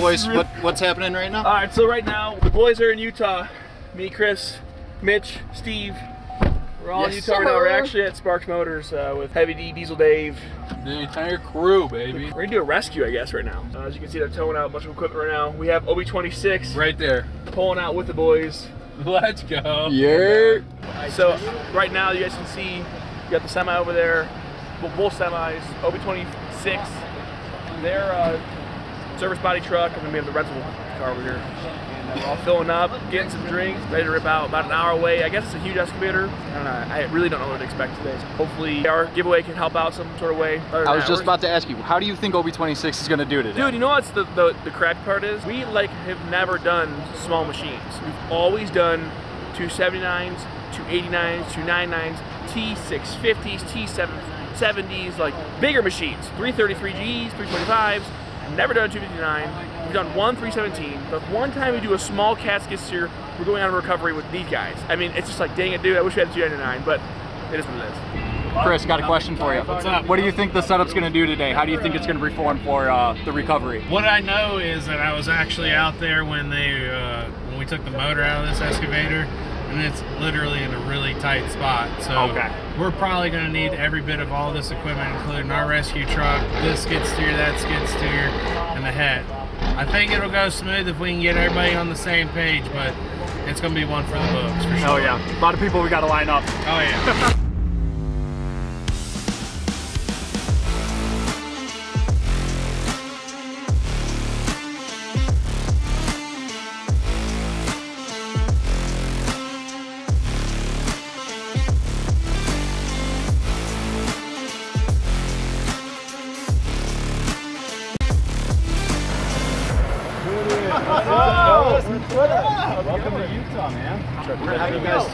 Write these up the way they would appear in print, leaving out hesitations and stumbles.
boys, what's happening right now? All right, so right now the boys are in Utah. Me, Chris, Mitch, Steve. We're all in Utah right now. We're actually at Sparks Motors with Heavy D, Diesel Dave. The entire crew, baby. We're gonna do a rescue, I guess, right now. As you can see, they're towing out a bunch of equipment right now. We have OB26 right there, pulling out with the boys. Let's go. Yeah. So right now, you guys can see you got the semi over there. Well, both semis, OB26. Their service body truck, and then we have the rental car over here. And we're all filling up, getting some drinks, ready to rip out about an hour away. I guess it's a huge excavator. I don't know. I really don't know what to expect today. Hopefully our giveaway can help out some sort of way. I was just about to ask you, how do you think OB26 is going to do today? Dude, you know what's the crack part is? We have never done small machines. We've always done 279s, 289s, 299s, T650s, T770s, like bigger machines. 333Gs, 325s. Never done a 259. We've done one 317. But one time we do a small cat skid steer, we're going on a recovery with these guys. I mean, it's just like, dang it, dude, I wish we had a 299, but it is what it is. Chris, got a question for you. What's up? What do you think the setup's going to do today? How do you think it's going to perform for the recovery? What I know is that I was actually out there when we took the motor out of this excavator, and it's literally in a really tight spot. So we're probably going to need every bit of all this equipment, including our rescue truck, this skid steer, that skid steer, and the head. I think it'll go smooth if we can get everybody on the same page, but it's going to be one for the books, for sure. Oh yeah, a lot of people we got to line up. Oh yeah. Welcome to Utah, man. We're gonna have you guys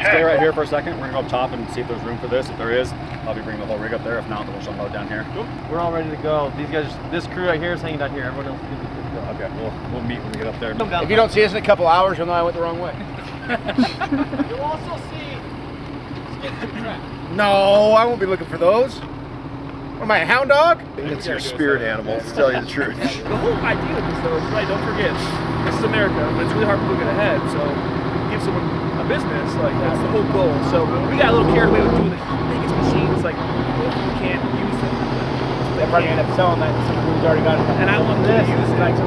stay right here for a second. We're gonna go up top and see if there's room for this. If there is, I'll be bringing the whole rig up there. If not, then we'll just unload down here. Cool. We're all ready to go. These guys, this crew right here is hanging down here. Everyone else is good to go. Okay, we'll meet when we get up there. If you don't see us in a couple hours, you'll know I went the wrong way. You'll also see skid track. No, I won't be looking for those. Am I a hound dog? It's your spirit animal, to tell you the truth. The whole idea of this, though, is right, don't forget, this is America, but it's really hard for people to get ahead, so give someone a business, like, that's the whole goal. So we got a little carried away with doing the biggest machines, like, we can't use them. They'll probably end up selling that to someone who's already got it. And I want them to use it. Like,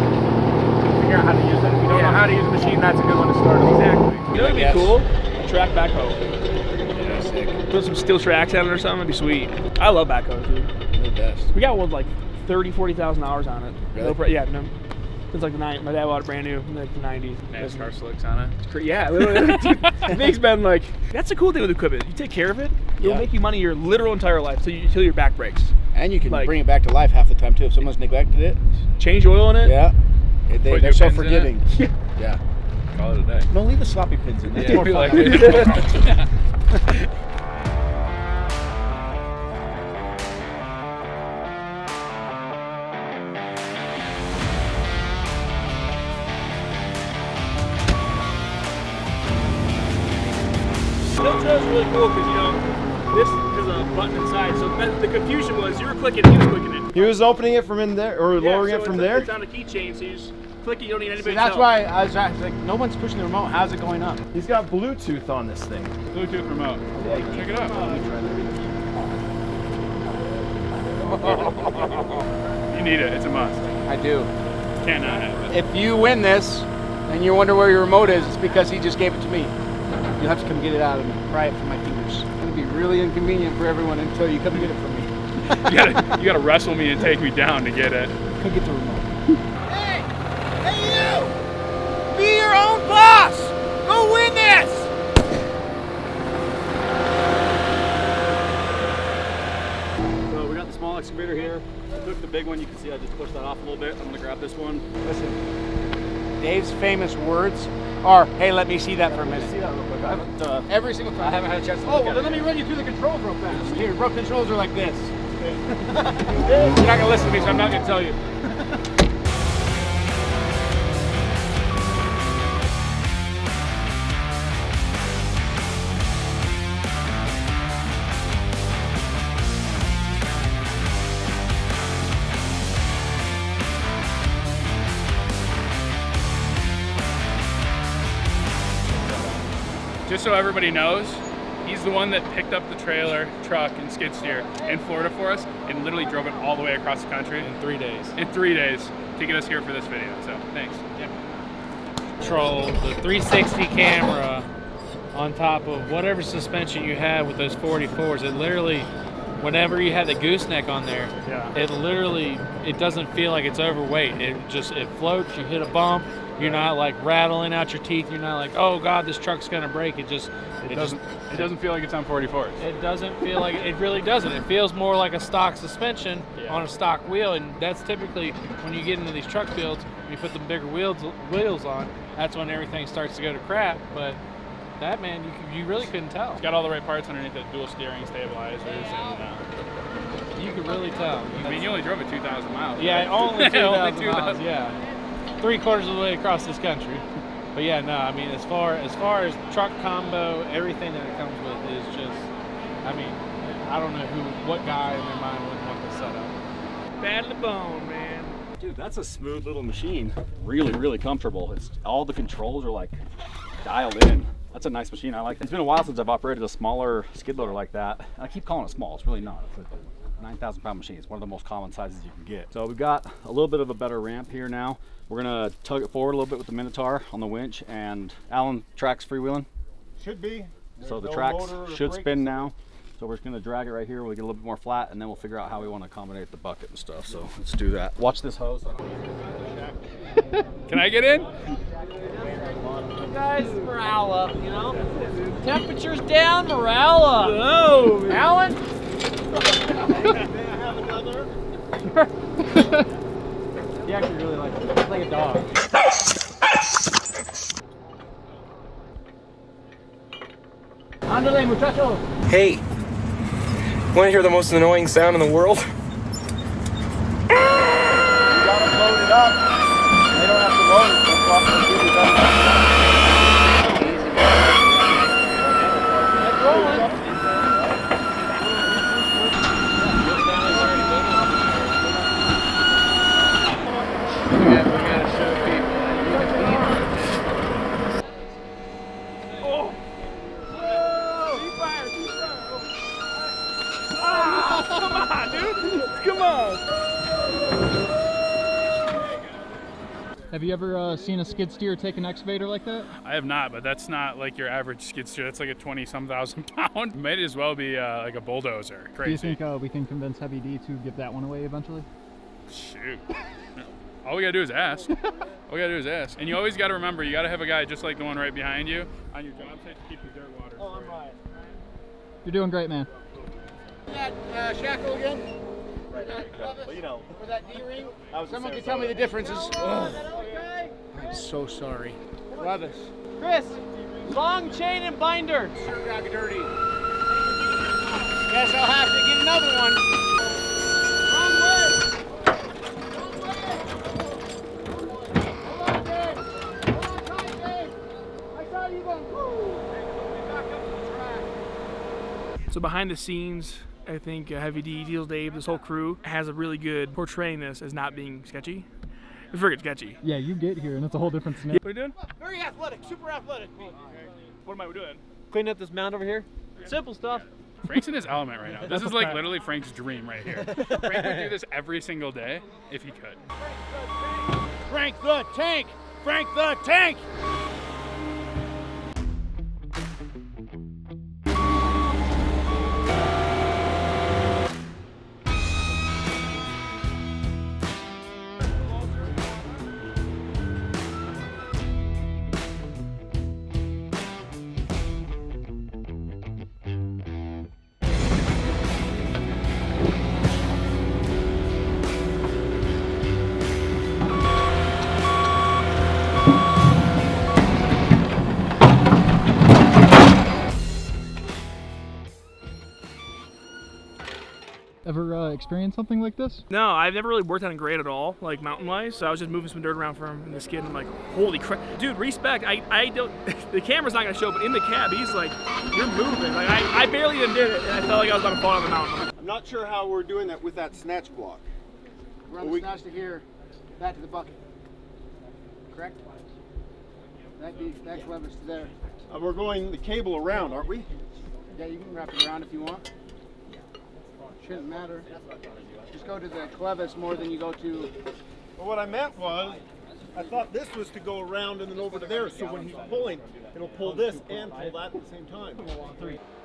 figure out how to use it. If you don't know how to use a machine, that's a good one to start. Exactly. You know what'd be cool? A track backhoe. Yeah, sick. Put some steel tracks on it or something, it'd be sweet. I love backhoes, dude. The best. We got one with like 30,000, 40,000 hours on it. Really? No, yeah, no. It's like my dad bought it brand new in like the 90s. NASCAR slicks on it. Yeah, literally. Nick's been like, that's the cool thing with equipment. You take care of it, it'll make you money your literal entire life until your back breaks. And you can like, bring it back to life half the time too. If someone's neglected it, change oil in it. Yeah, they're so forgiving. Yeah. Call it a day. Don't leave the sloppy pins in. That's more fun. Like Tilt trail is really cool because, you know, this has a button inside. So the confusion was you were clicking it, he was clicking it. He was opening it from in there, or lowering it from there? It's on a keychain, so you just click it, you don't need anybody's That's help. why I was like, no one's pushing the remote. How's it going up? He's got Bluetooth on this thing. Bluetooth remote. Check it out. You need it. It's a must. I do. Cannot have it. If you win this and you wonder where your remote is, it's because he just gave it to me. You'll have to come get it out and pry it from my fingers. It's going to be really inconvenient for everyone until you come get it from me. You gotta wrestle me and take me down to get it. Come get the remote. Hey! Hey you! Be your own boss! Go win this! So we got the small excavator here. I took the big one. You can see I just pushed that off a little bit. I'm gonna grab this one. Listen, Dave's famous words are, hey, let me see that for a minute. See that real quick. I haven't, Every single time. I haven't had a chance to Oh, look well, at then it. let me run you through the controls real fast. Here, bro, controls are like this. You're not going to listen to me, so I'm not going to tell you. just so everybody knows, he's the one that picked up the trailer, truck, and skid steer in Florida for us and literally drove it all the way across the country. In 3 days. In 3 days to get us here for this video, so thanks. Yep. Control the 360 camera on top of whatever suspension you have with those 44s. It literally, whenever you have the gooseneck on there, it doesn't feel like it's overweight. It floats, you hit a bump, you're not like rattling out your teeth, you're not like, oh God, this truck's gonna break. It doesn't feel like it's on 44s. It doesn't feel like it really doesn't. It feels more like a stock suspension on a stock wheel, and that's typically when you get into these truck builds, when you put the bigger wheels on, that's when everything starts to go to crap. But that, man, you really couldn't tell. It's got all the right parts underneath it, dual steering, stabilizers, and you could really tell. I mean, you only drove it 2,000 miles. Yeah, right? only 2,000 2,000. miles. Yeah, 3/4 of the way across this country. But yeah, no, I mean, as far as truck combo, everything that it comes with is just, I mean, I don't know what guy in their mind would want this setup. Bad to the bone, man. Dude, that's a smooth little machine. Really, really comfortable. It's all the controls are like dialed in. That's a nice machine. I like it. It's been a while since I've operated a smaller skid loader like that. I keep calling it small. It's really not. It's a 9,000 pound machine. It's one of the most common sizes you can get. So we've got a little bit of a better ramp here now. We're gonna tug it forward a little bit with the Minotaur on the winch, and Alan, track's freewheeling. Should be. So the tracks should spin now. So we're just gonna drag it right here. We'll get a little bit more flat, and then we'll figure out how we want to accommodate the bucket and stuff. So let's do that. Watch this hose. Can I get in? Guys, morale up, you know? Temperature's down, morale up. Oh, Alan? He actually really likes it. It's like a dog. Andale, muchacho. Hey, want to hear the most annoying sound in the world? You gotta load it up. They don't have to load it. That's what I'm doing. Let's roll it. Have you ever seen a skid steer take an excavator like that? I have not, but that's not like your average skid steer. That's like a 20-some thousand pound. Might as well be like a bulldozer. Crazy. Do you think we can convince Heavy D to give that one away eventually? Shoot. All we gotta do is ask. All we gotta do is ask. And you always gotta remember, you gotta have a guy just like the one right behind you on your job site to keep the dirt water. Oh, I'm right. You're doing great, man. That shackle again? Well, you know. For that D-ring? Someone can tell me the differences. Oh. I'm so sorry. Brothers. Chris, long chain and binder. Sure got me dirty. Guess I'll have to get another one. Wrong way. Wrong way. Hold on, Dave. Hold on tight, Dave. I saw you going, woo. Back up to the track. So behind the scenes, I think Heavy D, Deals Dave, this whole crew has a really good portraying this as not being sketchy. It's very sketchy. Yeah, you get here and it's a whole different scenario. What are you doing? Very athletic, super athletic. What am I doing? Clean up this mound over here. Simple stuff. Frank's in his element right now. This is like literally Frank's dream right here. Frank would do this every single day if he could. Frank the Tank! Frank the Tank! Ever experienced something like this? No, I've never really worked on a grade at all, like mountain-wise, so I was just moving some dirt around for him in the skid, and I'm like, holy crap. Dude, respect, I don't, the camera's not gonna show, but in the cab, he's like, you're moving. Like, I barely even did it, and I felt like I was about to fall down the mountain. I'm not sure how we're doing that with that snatch block. Run the snatch to here, back to the bucket. Correct? That clevis there. We're going the cable around, aren't we? Yeah, you can wrap it around if you want. Shouldn't matter. Just go to the clevis more than you go to. Well, what I meant was, I thought this was to go around and then over to there, so when he's pulling, it'll pull this and pull that at the same time.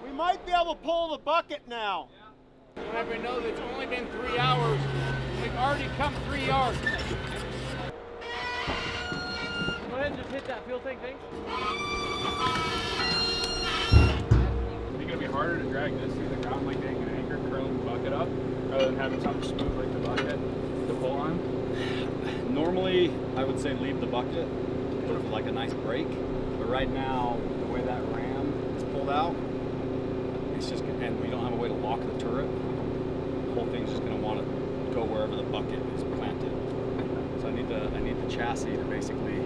We might be able to pull the bucket now. Whenever we know that it's only been 3 hours, we've already come 3 yards. Go ahead and just hit that fuel tank thing. Is it gonna be harder to drag this through the ground like dang an anchor curling the bucket up, rather than having something smooth like the bucket to pull on? Normally, I would say leave the bucket with like a nice break, but right now, the way that ram is pulled out, it's just, and we don't have a way to lock the turret, the whole thing's just going to want to go wherever the bucket is planted. So I need the chassis to basically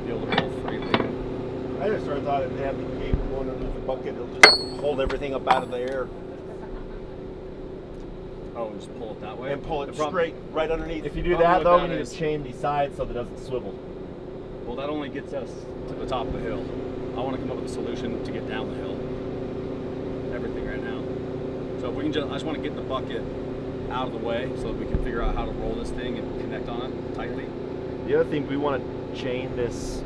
be able to roll freely. I just sort of thought if they have the cable going underneath the bucket, it'll just hold everything up out of the air. Oh, and just pull it that way? And pull it straight right underneath. If you do that though, we need to chain these sides so that it doesn't swivel. Well, that only gets us to the top of the hill. I want to come up with a solution to get down the hill. Everything right now. So if we can I just want to get the bucket out of the way so that we can figure out how to roll this thing and connect on it tightly. The other thing, we want to chain this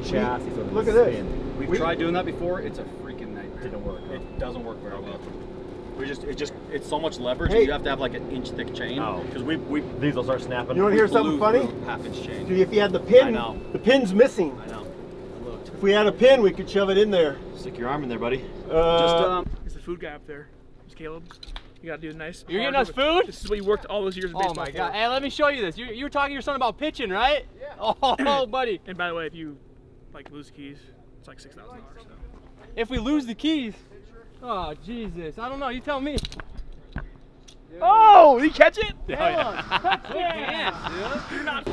chassis so that Look it at this. spin. We've tried doing that before. It's a freaking nightmare. Didn't work. It doesn't work very well. It's so much leverage. Hey. You have to have like an inch thick chain. Oh. Because we These will start snapping. You want to hear something funny? Half-inch chain. See, if you had the pin, I know. the pin's missing. I know. I looked. If we had a pin, we could shove it in there. Stick your arm in there, buddy. It's the food guy up there. It's Caleb. You gotta do the nice. You're getting us food? This is what you worked all those years of baseball. Oh my for. god. Hey, let me show you this. You were talking to your son about pitching, right? Yeah. Oh, buddy. And by the way, if you like lose the keys, it's like $6,000. So. If we lose the keys. Oh, Jesus. I don't know. You tell me. Oh, did he catch it? Yeah. Touchdown. You're not.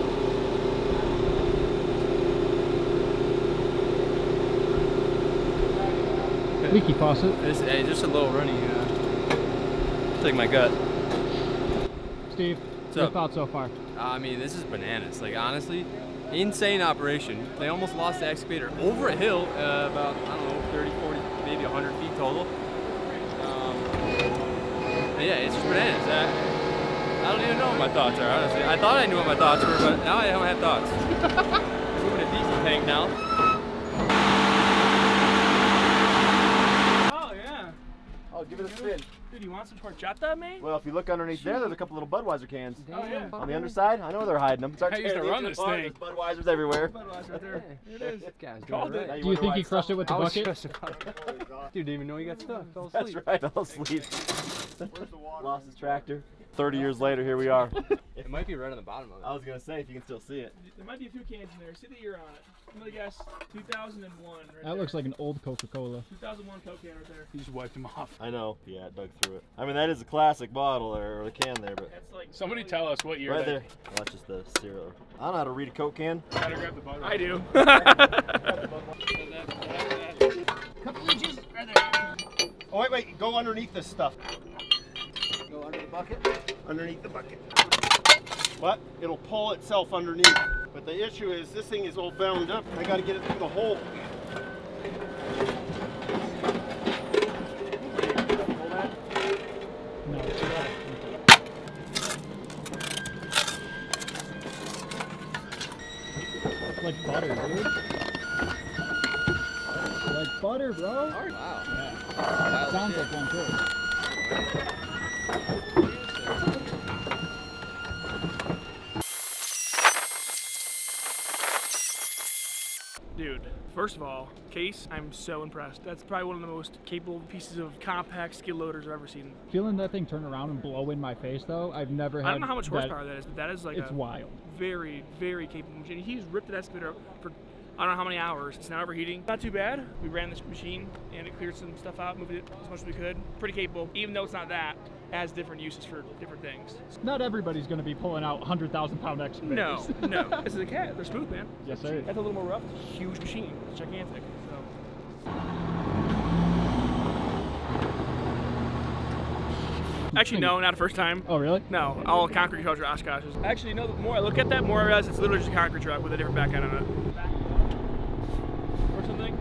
Leaky faucet. Just a little runny. Like my gut. Steve, your thoughts so far? I mean, this is bananas. Like, honestly, insane operation. They almost lost the excavator over a hill, about, I don't know, 30, 40, maybe 100 feet total. Yeah, it's just bananas. I don't even know what my thoughts are, honestly. I thought I knew what my thoughts were, but now I don't have thoughts. Moving a diesel tank now. Oh, yeah. Oh, give it a spin. Dude, you want some horchata, mate? Well, if you look underneath there's a couple little Budweiser cans. Oh, yeah. On the underside, I know where they're hiding them. I used to run this thing. There's Budweisers everywhere. Budweiser right there. Here it is. Called it. Do you think he crushed it with the bucket? Dude, didn't even know he got stuck. Fell That's asleep. right, fell asleep. Lost his tractor. 30 years later, here we are. It might be right on the bottom of it. I was going to say, if you can still see it. There might be a few cans in there. See the year on it. I'm gonna guess 2001 right there. That looks like an old Coca-Cola. 2001 Coke can right there. You just wiped them off. I know. Yeah, it dug through it. I mean, that is a classic bottle or a can there, but That's like Somebody tell us what year. right that- there. Oh, that's just the cereal. I don't know how to read a Coke can. Gotta grab the bottle. I do. Couple inches right there. Oh, wait, go underneath this stuff. Go under the bucket. Underneath the bucket. But it'll pull itself underneath. But the issue is this thing is all bound up. I got to get it through the hole. No. It's like butter, dude. Like butter, bro. Wow. Yeah. Sounds like one too. Dude, first of all, Case, I'm so impressed. That's probably one of the most capable pieces of compact skid loaders I've ever seen. Feeling that thing turn around and blow in my face, though, I've never had. I don't know how much horsepower that is, but that is like it's wild. Very, very capable machine. He's ripped the excavator up for I don't know how many hours. It's now overheating. Not too bad. We ran this machine and it cleared some stuff out, moved it as much as we could. Pretty capable, even though it's not that. It has different uses for different things. Not everybody's going to be pulling out 100,000-pound excavators. No, no. This is a cat. They're smooth, man. Yes, sir. That's a little more rough. Huge machine. It's gigantic. So. Actually, no, not the first time. Oh, really? No, all concrete trucks are Oshkoshes. Actually, no, the more I look at that, the more I realize it's literally just a concrete truck with a different back end on it. or something.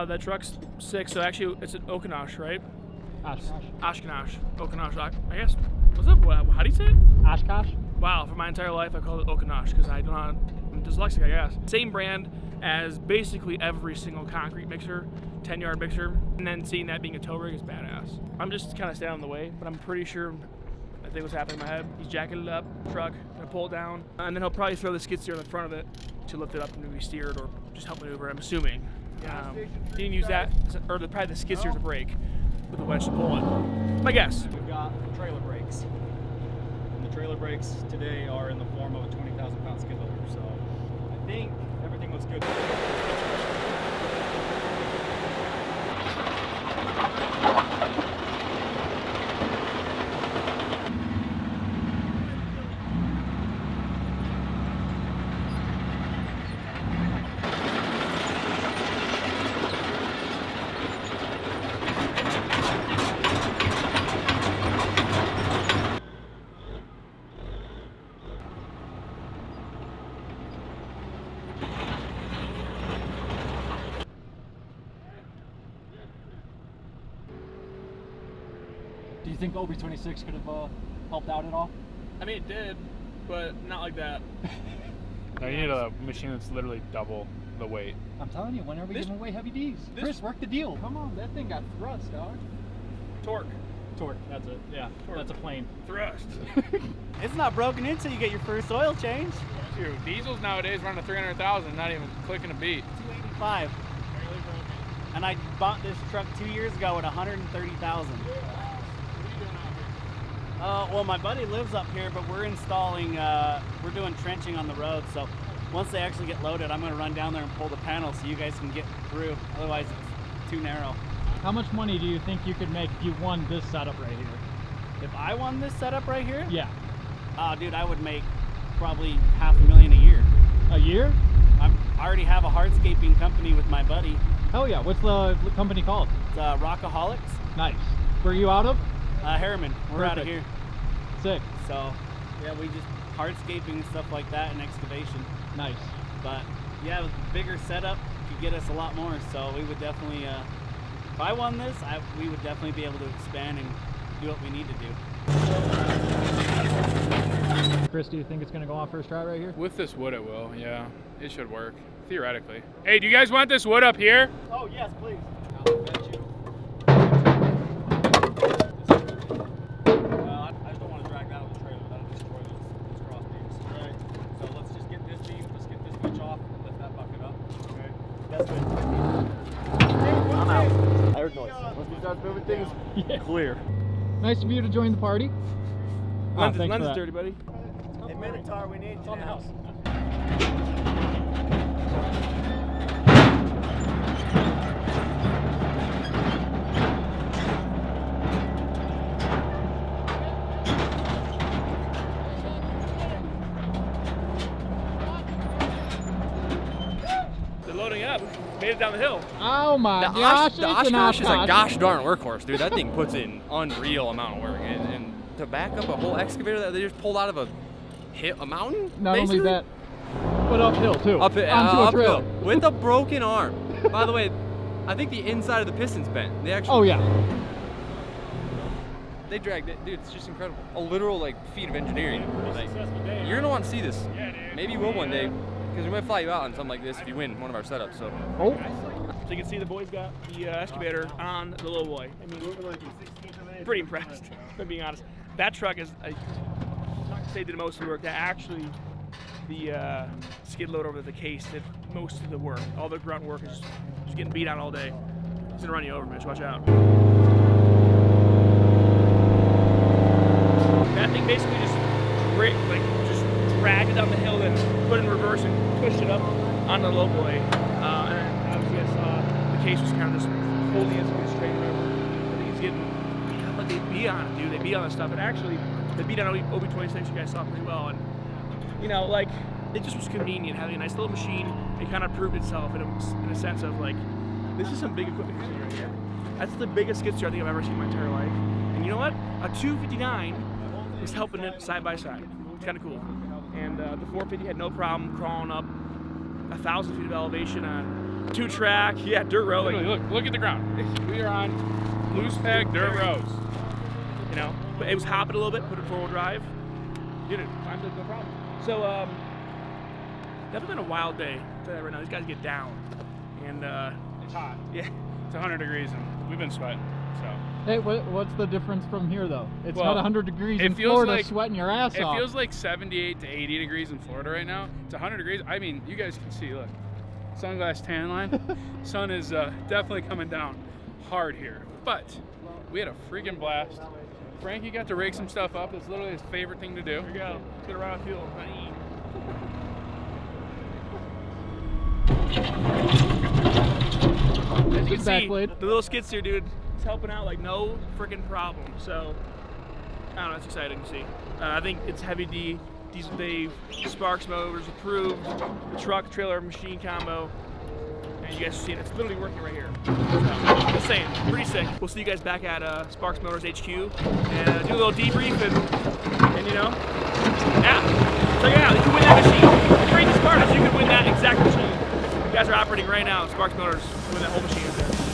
That truck's sick, so actually it's an Oshkosh, right? Oshkosh. Oshkosh, I guess. What's up? How do you say it? Oshkosh? Wow, for my entire life I called it Oshkosh because I'm dyslexic, I guess. Same brand as basically every single concrete mixer, 10-yard mixer, and then seeing that being a tow rig is badass. I'm just kind of standing in the way, but I'm pretty sure, I think what's happening in my head, he's jacking it up, truck, gonna pull it down, and then he'll probably throw the skid steer in the front of it to lift it up and maybe steer it or just help maneuver, I'm assuming. He can use that, or probably the skid steer as a brake with a wedge to pull it. My guess. We've got trailer brakes. And the trailer brakes today are in the form of a 20,000-pound skid loader, so I think everything looks good. Do you think OB26 could have helped out at all? I mean, it did, but not like that. No, you need a machine that's literally double the weight. I'm telling you, when are we giving away heavy Ds? Chris, work the deal. Come on, that thing got thrust, dog. Torque. Torque, that's it. Yeah, Torque. That's a plane. Thrust. It's not broken in until you get your first oil change. Dude, diesels nowadays run to 300,000, not even clicking a beat. 285. And I bought this truck 2 years ago at 130,000. Well, my buddy lives up here, but we're installing, we're doing trenching on the road, so once they actually get loaded, I'm going to run down there and pull the panel so you guys can get through. Otherwise, it's too narrow. How much money do you think you could make if you won this setup right here? If I won this setup right here? Yeah. Dude, I would make probably $500,000 a year. A year? I already have a hardscaping company with my buddy. Hell yeah. What's the company called? It's Rockaholics. Nice. Where are you out of? Harriman. We're out of Perfect. here. Sick. So, yeah, we just hardscaping and stuff like that and excavation. Nice. But, yeah, with a bigger setup could get us a lot more. So we would definitely, if I won this, we would definitely be able to expand and do what we need to do. Chris, do you think it's going to go on first try right here? With this wood, it will. Yeah, it should work theoretically. Hey, do you guys want this wood up here? Oh yes, please. I just don't want to drag that on the trailer. That'll destroy those cross beams. Right. So let's just get this beam, let's get this bench off, and lift that bucket up. Okay. That's good. I'm out. I heard noise. Once we start moving things, clear. Nice of you to join the party. Lens is dirty, buddy. Hey, Minotaur, we need you on the house. They're loading up. Made it down the hill. Oh my gosh, The Oshkosh is a gosh darn workhorse, dude. That thing puts in unreal amount of work. And to back up a whole excavator that they just pulled out of a mountain? Not basically? only that, but uphill too. Onto a uphill trail. With a broken arm. By the way, I think the inside of the piston's bent. They actually. Oh yeah. They dragged it, dude. It's just incredible. A literal like feat of engineering. Like, you're gonna want to see this. Yeah, dude. Maybe you will one day, because we're gonna fly you out on something like this if you win one of our setups. So. Oh. So you can see the boys got the excavator on the little boy. I mean, pretty impressed, if I'm being honest. That truck is, I say, did most of the work. That actually, the skid loader over the case did most of the work. All the grunt work is just getting beat on all day. He's gonna run you over, Mitch. Watch out. That thing basically just dragged it down the hill, then put it in reverse and pushed it up onto the low boy. And obviously, I saw the case was kind of just holding it straight over. I think he's getting, like they beat on it, dude. They beat on this stuff, and actually, they beat on OB26. You guys saw pretty well, and you know, like it just was convenient having a nice little machine. It kind of proved itself in a sense of like, this is some big equipment right here. That's the biggest skid steer I think I've ever seen in my entire life. And you know what? A 259 was helping it side by side. It's kind of cool. And the 450 had no problem crawling up 1,000 feet of elevation on 2-track, yeah, dirt road. Look at the ground. We are on loose pack dirt roads. You know, but it was hopping a little bit, put it 4-wheel drive, did it, climbed it, no problem. So, definitely been a wild day. I'll tell you that right now. These guys get down, and it's hot. Yeah, it's 100 degrees, and we've been sweating. So. Hey, what's the difference from here though? It's well, not 100 degrees in Florida, sweating your ass off. It feels like 78 to 80 degrees in Florida right now. It's 100 degrees. I mean, you guys can see, look, sunglass tan line. Sun is definitely coming down hard here, but we had a freaking blast. Frankie got to rake some stuff up. It's literally his favorite thing to do. Here we go. Get around fuel. As you can see, the little skid steer, dude, it's helping out like no freaking problem. So, I don't know, it's exciting to see. I think it's heavy D, diesel Dave, Sparks motors approved, the truck trailer machine combo, and you guys are seeing it's literally working right here. So, just saying, pretty sick. We'll see you guys back at Sparks Motors HQ and do a little debrief and you know, yeah, check it out. You can win that machine. The craziest part is you can win that exact machine. You guys are operating right now at Sparks Motors when that whole machine is there.